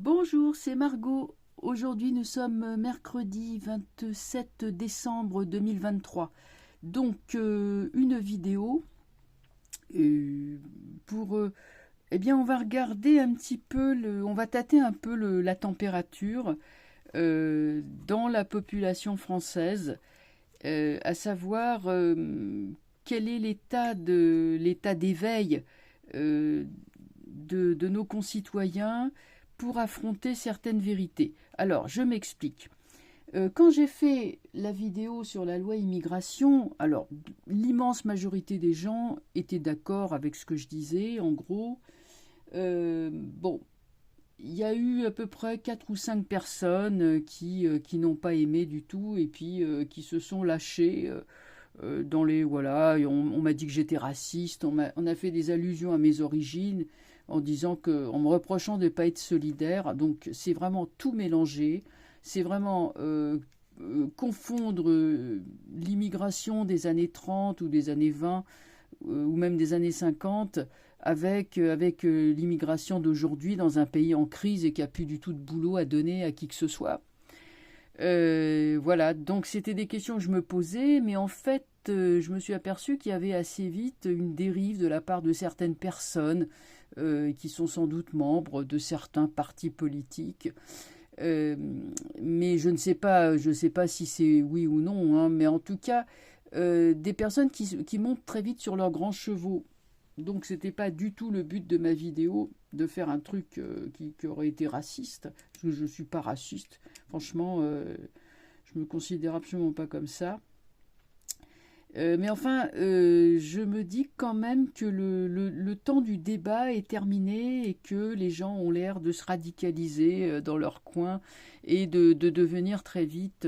Bonjour, c'est Margot. Aujourd'hui, nous sommes mercredi 27 décembre 2023. Donc, une vidéo pour... eh bien, on va regarder un petit peu, on va tâter un peu la température dans la population française, à savoir quel est l'état d'éveil euh, de nos concitoyens pour affronter certaines vérités. Alors, je m'explique. Quand j'ai fait la vidéo sur la loi immigration, alors l'immense majorité des gens étaient d'accord avec ce que je disais, en gros. Bon, il y a eu à peu près 4 ou 5 personnes qui n'ont pas aimé du tout et puis qui se sont lâchées dans les... Voilà, on m'a dit que j'étais raciste, on a fait des allusions à mes origines en disant en me reprochant de ne pas être solidaire. Donc c'est vraiment tout mélangé, c'est vraiment confondre l'immigration des années 30 ou des années 20 ou même des années 50 avec l'immigration d'aujourd'hui dans un pays en crise et qui n'a plus du tout de boulot à donner à qui que ce soit. Voilà, donc c'était des questions que je me posais, mais en fait, je me suis aperçu qu'il y avait assez vite une dérive de la part de certaines personnes qui sont sans doute membres de certains partis politiques. Mais je ne sais pas, je sais pas si c'est oui ou non, hein, mais en tout cas, des personnes qui montent très vite sur leurs grands chevaux. Donc c'était pas du tout le but de ma vidéo de faire un truc qui aurait été raciste, parce que je suis pas raciste. Franchement, je me considère absolument pas comme ça. Mais enfin, je me dis quand même que le temps du débat est terminé et que les gens ont l'air de se radicaliser dans leur coin et de devenir très vite,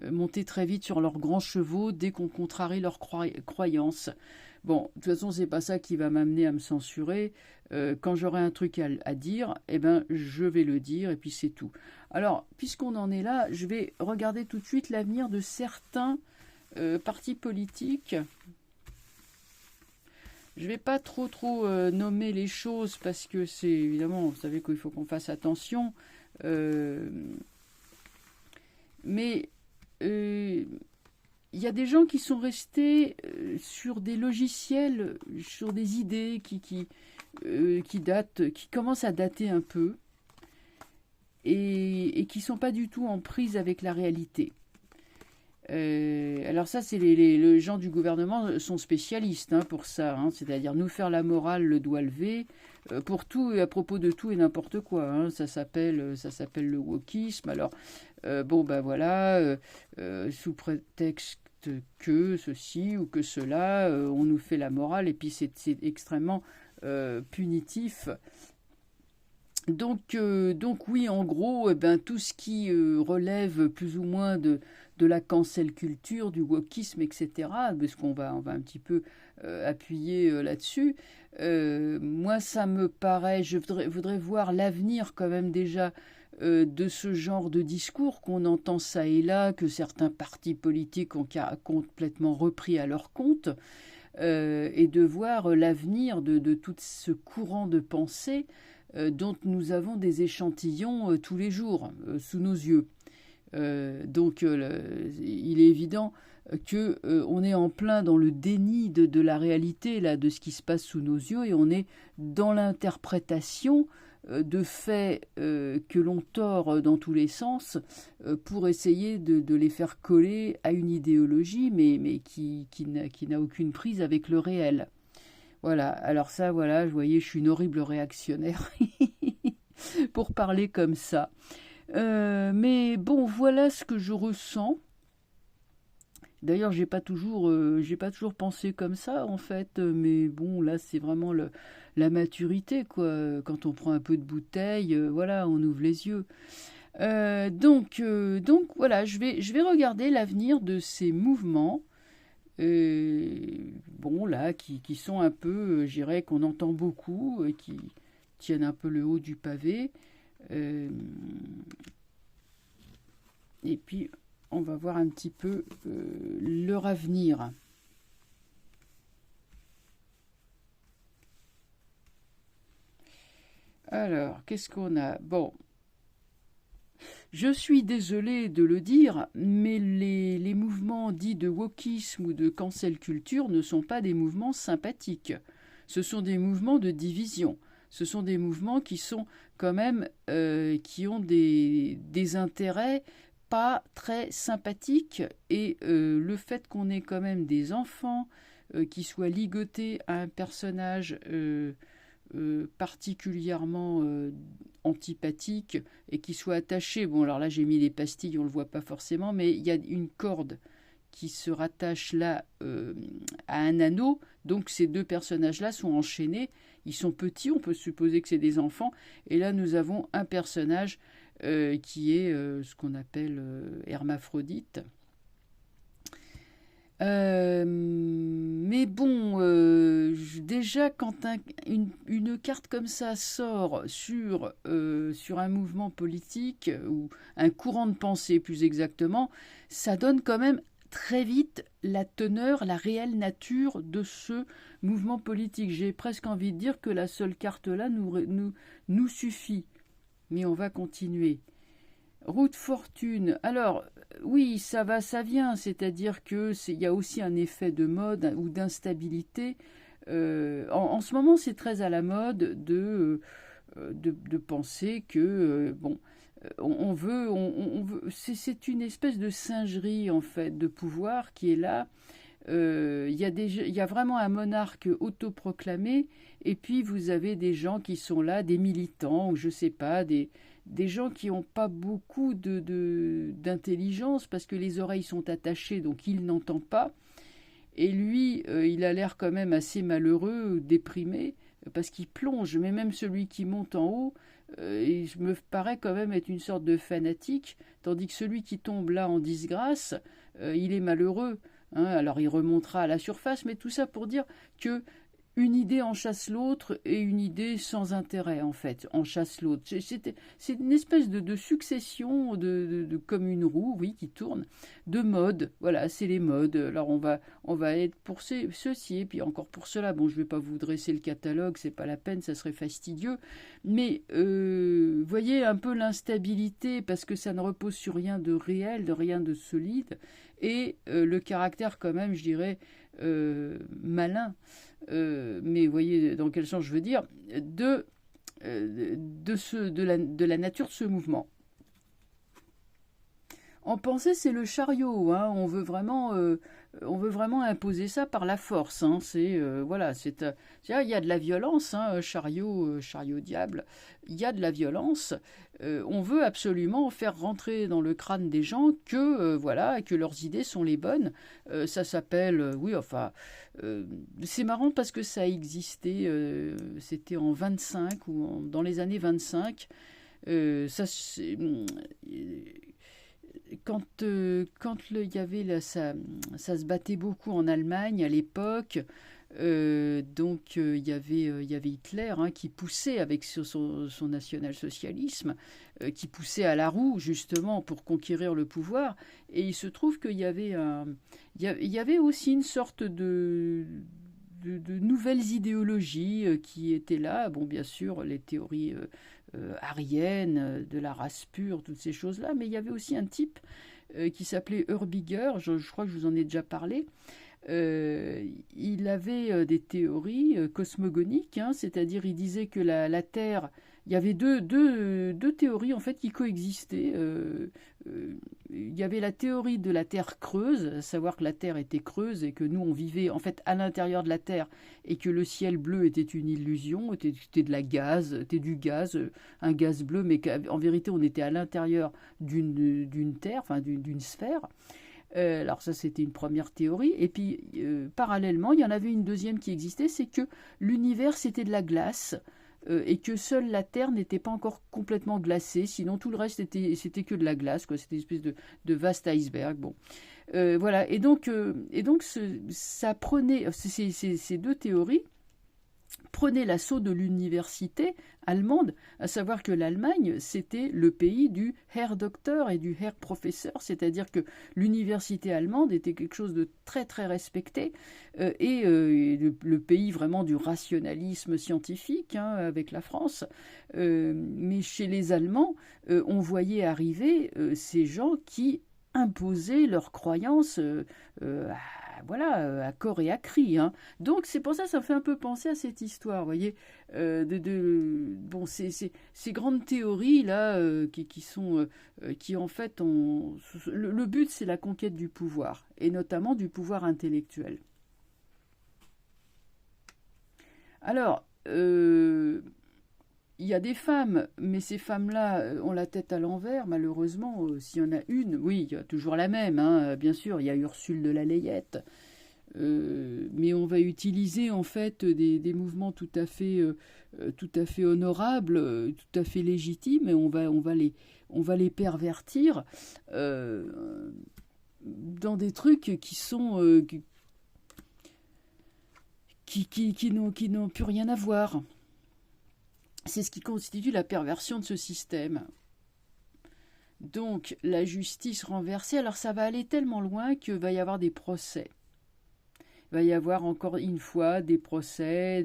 monter très vite sur leurs grands chevaux dès qu'on contrarie leurs croyances. Bon, de toute façon, c'est pas ça qui va m'amener à me censurer. Quand j'aurai un truc à dire, eh ben, je vais le dire et puis c'est tout. Alors, puisqu'on en est là, je vais regarder tout de suite l'avenir de certains partis politiques. Je vais pas trop nommer les choses parce que c'est évidemment, vous savez qu'il faut qu'on fasse attention. Mais il y a des gens qui sont restés sur des logiciels, sur des idées qui datent, qui commencent à dater un peu et qui sont pas du tout en prise avec la réalité. Alors ça, c'est les gens du gouvernement sont spécialistes pour ça, hein, c'est-à-dire nous faire la morale le doigt levé pour tout et à propos de tout et n'importe quoi. Hein, ça s'appelle le wokisme. Alors bon ben voilà, sous prétexte que ceci ou que cela, on nous fait la morale et puis c'est extrêmement punitif. Donc oui, en gros, tout ce qui relève plus ou moins de la cancel culture, du wokisme, etc., parce qu'on va, on va un petit peu appuyer là-dessus, moi ça me paraît, je voudrais voir l'avenir quand même déjà de ce genre de discours qu'on entend ça et là, que certains partis politiques ont complètement repris à leur compte, et de voir l'avenir de tout ce courant de pensée dont nous avons des échantillons tous les jours sous nos yeux. Donc il est évident que on est en plein dans le déni de la réalité là, de ce qui se passe sous nos yeux et on est dans l'interprétation de faits que l'on tord dans tous les sens pour essayer de les faire coller à une idéologie mais qui n'a aucune prise avec le réel. Voilà, alors ça, voilà, vous voyez, je suis une horrible réactionnaire pour parler comme ça. Mais bon, voilà ce que je ressens. D'ailleurs, j'ai pas toujours pensé comme ça en fait. Mais bon, là, c'est vraiment la maturité, quoi. Quand on prend un peu de bouteille, voilà, on ouvre les yeux. Donc voilà, je vais regarder l'avenir de ces mouvements. Bon là, qui sont un peu, je dirais qu'on entend beaucoup, qui tiennent un peu le haut du pavé. Et puis, on va voir un petit peu leur avenir. Alors, qu'est-ce qu'on a? Bon, Je suis désolée de le dire, mais les mouvements dits de wokisme ou de cancel culture ne sont pas des mouvements sympathiques. Ce sont des mouvements de division. Ce sont des mouvements qui sont quand même qui ont des intérêts pas très sympathiques. Et le fait qu'on ait quand même des enfants qui soient ligotés à un personnage particulièrement antipathique et qui soit attaché. Bon, alors là, j'ai mis les pastilles, on ne le voit pas forcément, mais il y a une corde qui se rattache là à un anneau. Donc ces deux personnages-là sont enchaînés. Ils sont petits, on peut supposer que c'est des enfants. Et là, nous avons un personnage qui est ce qu'on appelle hermaphrodite. Mais bon, déjà quand une carte comme ça sort sur un mouvement politique ou un courant de pensée plus exactement, ça donne quand même très vite la teneur, la réelle nature de ce mouvement politique. J'ai presque envie de dire que la seule carte là nous suffit. Mais on va continuer. Route fortune. Alors, oui, ça va, ça vient. C'est-à-dire que il y a aussi un effet de mode ou d'instabilité. En ce moment, c'est très à la mode de penser que bon, on veut, c'est une espèce de singerie en fait de pouvoir qui est là. Il y a vraiment un monarque autoproclamé, et puis vous avez des gens qui sont là, des militants ou je sais pas, des gens qui n'ont pas beaucoup d'intelligence parce que les oreilles sont attachées, donc il n'entend pas. Et lui, il a l'air quand même assez malheureux, déprimé, parce qu'il plonge. Mais même celui qui monte en haut, il me paraît quand même être une sorte de fanatique, tandis que celui qui tombe là en disgrâce, il est malheureux. Hein. Alors il remontera à la surface, mais tout ça pour dire que une idée en chasse l'autre et une idée sans intérêt, en fait, en chasse l'autre. C'est une espèce de succession comme une roue, oui, qui tourne, de modes. Voilà, c'est les modes. Alors on va être pour ceci et puis encore pour cela. Bon, je ne vais pas vous dresser le catalogue, c'est pas la peine, ça serait fastidieux. Mais voyez un peu l'instabilité parce que ça ne repose sur rien de réel, de rien de solide. Et le caractère quand même, je dirais, malin, mais vous voyez dans quel sens je veux dire, de la nature de ce mouvement. En pensée, c'est le chariot. Hein. On veut vraiment imposer ça par la force. Hein. Voilà, il y a de la violence. Hein. Chariot diable. Il y a de la violence. On veut absolument faire rentrer dans le crâne des gens que voilà, que leurs idées sont les bonnes. Ça s'appelle, oui, enfin, c'est marrant parce que ça a existé. C'était en 25 ou dans les années 25. Quand il y avait là, ça se battait beaucoup en Allemagne à l'époque. Donc il y avait Hitler hein, qui poussait avec son national-socialisme, qui poussait à la roue justement pour conquérir le pouvoir. Et il se trouve qu'il y avait aussi une sorte de nouvelles idéologies qui étaient là. Bon, bien sûr, les théories ariennes, de la race pure, toutes ces choses-là. Mais il y avait aussi un type qui s'appelait Hörbiger, je crois que je vous en ai déjà parlé. Il avait des théories cosmogoniques, hein, c'est-à-dire il disait que la Terre, il y avait deux théories en fait qui coexistaient. Il y avait la théorie de la Terre creuse, à savoir que la Terre était creuse et que nous on vivait en fait à l'intérieur de la Terre et que le ciel bleu était une illusion, était de la gaz, était du gaz, un gaz bleu, mais qu'en vérité on était à l'intérieur d'une Terre, enfin d'une sphère. Alors ça c'était une première théorie et puis parallèlement il y en avait une deuxième qui existait, c'est que l'univers c'était de la glace et que seule la Terre n'était pas encore complètement glacée, sinon tout le reste c'était que de la glace, quoi. C'était une espèce de vaste iceberg. Bon, voilà, et donc ça prenait ces deux théories prenait l'assaut de l'université allemande, à savoir que l'Allemagne, c'était le pays du Herr Docteur et du Herr Professeur, c'est-à-dire que l'université allemande était quelque chose de très très respecté, le pays vraiment du rationalisme scientifique, hein, avec la France. Mais chez les Allemands, on voyait arriver ces gens qui imposaient leurs croyances à corps et à cri, hein. Donc c'est pour ça que ça me fait un peu penser à cette histoire, vous voyez, bon, ces grandes théories là qui en fait le but c'est la conquête du pouvoir et notamment du pouvoir intellectuel. Alors, il y a des femmes, mais ces femmes-là ont la tête à l'envers, malheureusement. S'il y en a une, oui, il y a toujours la même, hein, bien sûr, il y a Ursule de la Layette. Mais on va utiliser en fait des mouvements tout à fait honorables, tout à fait légitimes, et on va les pervertir dans des trucs qui sont qui n'ont plus rien à voir. C'est ce qui constitue la perversion de ce système. Donc, la justice renversée, alors ça va aller tellement loin qu'il va y avoir des procès. Il va y avoir encore une fois des procès,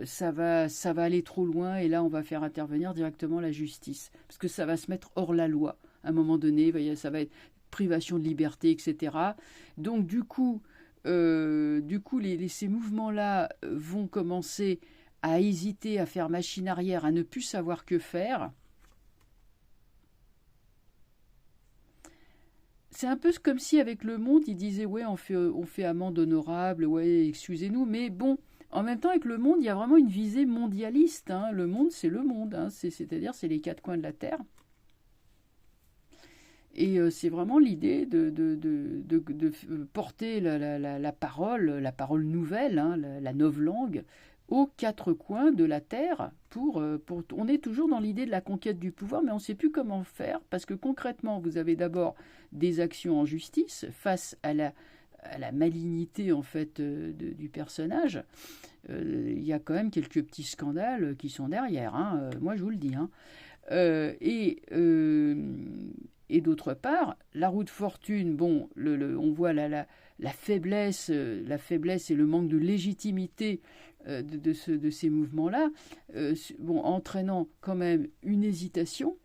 ça va aller trop loin et là on va faire intervenir directement la justice. Parce que ça va se mettre hors la loi. À un moment donné, ça va être privation de liberté, etc. Donc du coup ces mouvements-là vont commencer à hésiter, à faire machine arrière, à ne plus savoir que faire. C'est un peu comme si avec Le Monde, ils disaient ouais, on fait amende honorable, ouais, excusez-nous, mais bon, en même temps avec Le Monde, il y a vraiment une visée mondialiste, hein. Le monde, c'est le monde, hein. C'est-à-dire c'est les quatre coins de la terre. Et c'est vraiment l'idée de porter la parole nouvelle, hein, la novlangue, aux quatre coins de la terre. On est toujours dans l'idée de la conquête du pouvoir, mais on ne sait plus comment faire, parce que concrètement, vous avez d'abord des actions en justice face à la malignité en fait du personnage. Il y a quand même quelques petits scandales qui sont derrière, hein, moi je vous le dis, hein. Et d'autre part, la roue de fortune, bon, on voit la faiblesse et le manque de légitimité de ces mouvements-là, entraînant quand même une hésitation.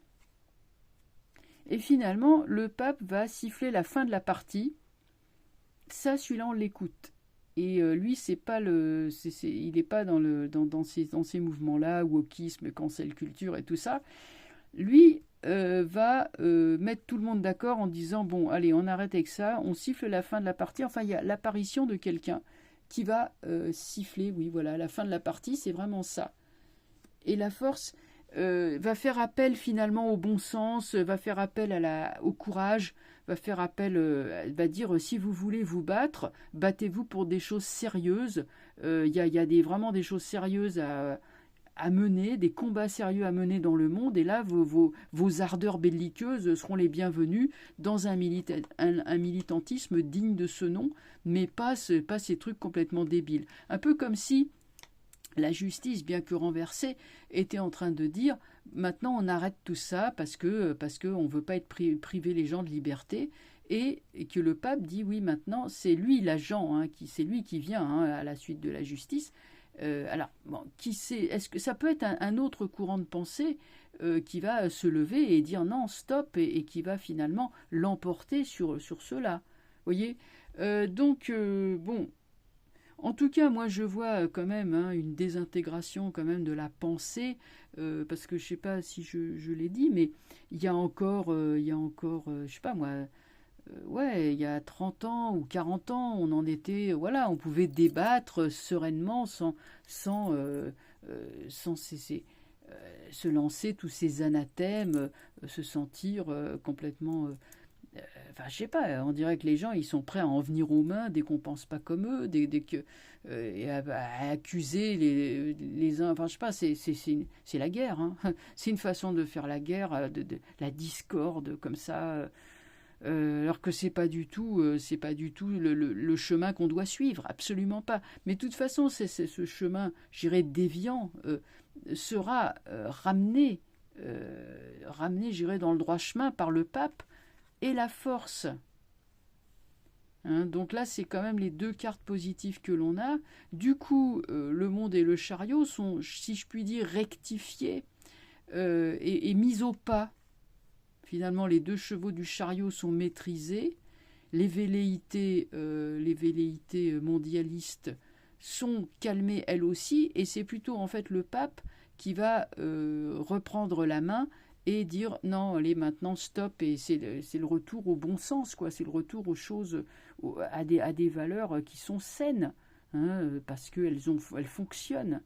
Et finalement, le pape va siffler la fin de la partie. Ça, celui-là, on l'écoute. Et lui, il n'est pas dans ces mouvements-là, wokisme, cancel culture et tout ça. Lui va mettre tout le monde d'accord en disant bon, allez, on arrête avec ça, on siffle la fin de la partie. Enfin, il y a l'apparition de quelqu'un qui va siffler, oui, voilà, la fin de la partie, c'est vraiment ça. Et la force va faire appel finalement au bon sens, va faire appel au courage, va faire appel, va dire si vous voulez vous battre, battez-vous pour des choses sérieuses. Il y a vraiment des choses sérieuses à mener, des combats sérieux à mener dans le monde, et là vos ardeurs belliqueuses seront les bienvenues dans un militantisme digne de ce nom, mais pas ces trucs complètement débiles. Un peu comme si la justice, bien que renversée, était en train de dire maintenant on arrête tout ça parce que on veut pas être privé les gens de liberté, et que le pape dit oui, maintenant c'est lui l'agent, hein, c'est lui qui vient, hein, à la suite de la justice. Alors, bon, qui sait, est-ce que ça peut être un autre courant de pensée qui va se lever et dire non, stop, et qui va finalement l'emporter sur cela. Vous voyez, bon, en tout cas, moi je vois quand même, hein, une désintégration quand même de la pensée, parce que je sais pas si je l'ai dit, mais il y a encore, je sais pas moi. Ouais, il y a 30 ans ou 40 ans, on en était, voilà, on pouvait débattre sereinement sans se lancer tous ces anathèmes, se sentir complètement. Enfin, je sais pas, on dirait que les gens, ils sont prêts à en venir aux mains dès qu'on pense pas comme eux, dès que, et à accuser les uns. Enfin, je sais pas, c'est la guerre, hein. C'est une façon de faire la guerre, de la discorde comme ça. Alors que c'est pas du tout le chemin qu'on doit suivre, absolument pas. Mais de toute façon, ce chemin, j'irais déviant, sera ramené, j'irais dans le droit chemin par le pape et la force. Hein, donc là, c'est quand même les deux cartes positives que l'on a. Du coup, le monde et le chariot sont, si je puis dire, rectifiés et mis au pas. Finalement, les deux chevaux du chariot sont maîtrisés. Les velléités mondialistes sont calmées elles aussi. Et c'est plutôt en fait le pape qui va reprendre la main et dire non, allez maintenant stop. Et c'est le retour au bon sens, quoi. C'est le retour aux choses, à des valeurs qui sont saines, hein, parce qu'elles fonctionnent.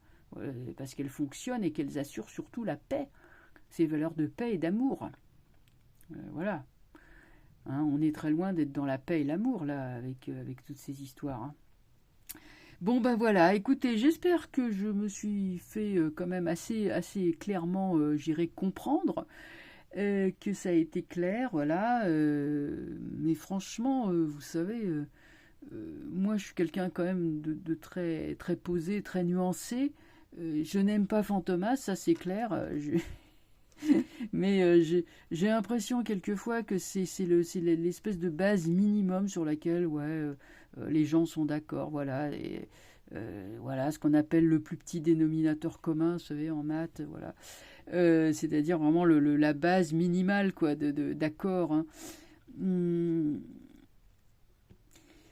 Parce qu'elles fonctionnent et qu'elles assurent surtout la paix. Ces valeurs de paix et d'amour. Voilà. Hein, on est très loin d'être dans la paix et l'amour, là, avec toutes ces histoires. Hein. Bon, ben voilà, écoutez, j'espère que je me suis fait quand même assez clairement, j'irai comprendre, que ça a été clair, voilà. Mais franchement, vous savez, moi, je suis quelqu'un quand même de très, très posé, très nuancé. Je n'aime pas Fantomas, ça c'est clair. Mais j'ai l'impression quelquefois que c'est l'espèce de base minimum sur laquelle les gens sont d'accord. Voilà, et, voilà ce qu'on appelle le plus petit dénominateur commun, vous savez, en maths. Voilà. C'est-à-dire vraiment la base minimale quoi, d'accord. Hein.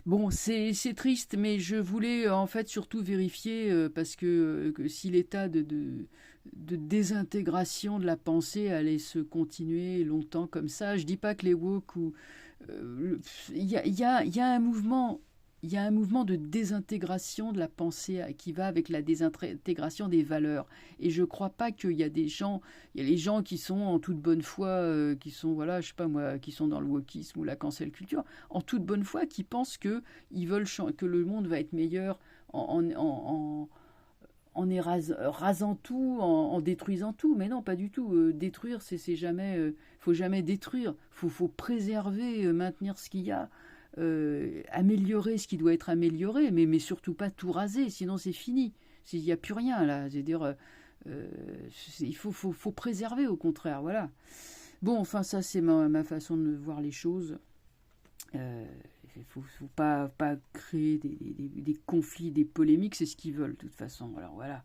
Bon, c'est triste, mais je voulais en fait surtout vérifier parce que si l'état de désintégration de la pensée allait se continuer longtemps comme ça, je dis pas que les woke ou il y a un mouvement. Il y a un mouvement de désintégration de la pensée qui va avec la désintégration des valeurs. Et je ne crois pas qu'il y a des gens, il y a les gens qui sont en toute bonne foi, qui sont, voilà, je sais pas moi, qui sont dans le wokisme ou la cancel culture, en toute bonne foi, qui pensent qu'ils veulent que le monde va être meilleur en rasant tout, en détruisant tout. Mais non, pas du tout. Détruire, c'est jamais, faut jamais détruire. Faut préserver, maintenir ce qu'il y a. Améliorer ce qui doit être amélioré, mais surtout pas tout raser, sinon c'est fini. Il n'y a plus rien là. C'est-à-dire, il faut préserver au contraire. Voilà. Bon, enfin ça c'est ma façon de voir les choses. Il ne faut pas créer des conflits, des polémiques, c'est ce qu'ils veulent de toute façon. Alors voilà.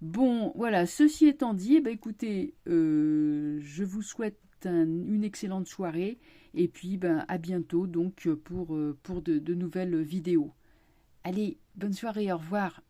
Bon, voilà. Ceci étant dit, écoutez, je vous souhaite une excellente soirée et puis à bientôt donc pour de nouvelles vidéos. Allez, bonne soirée, au revoir.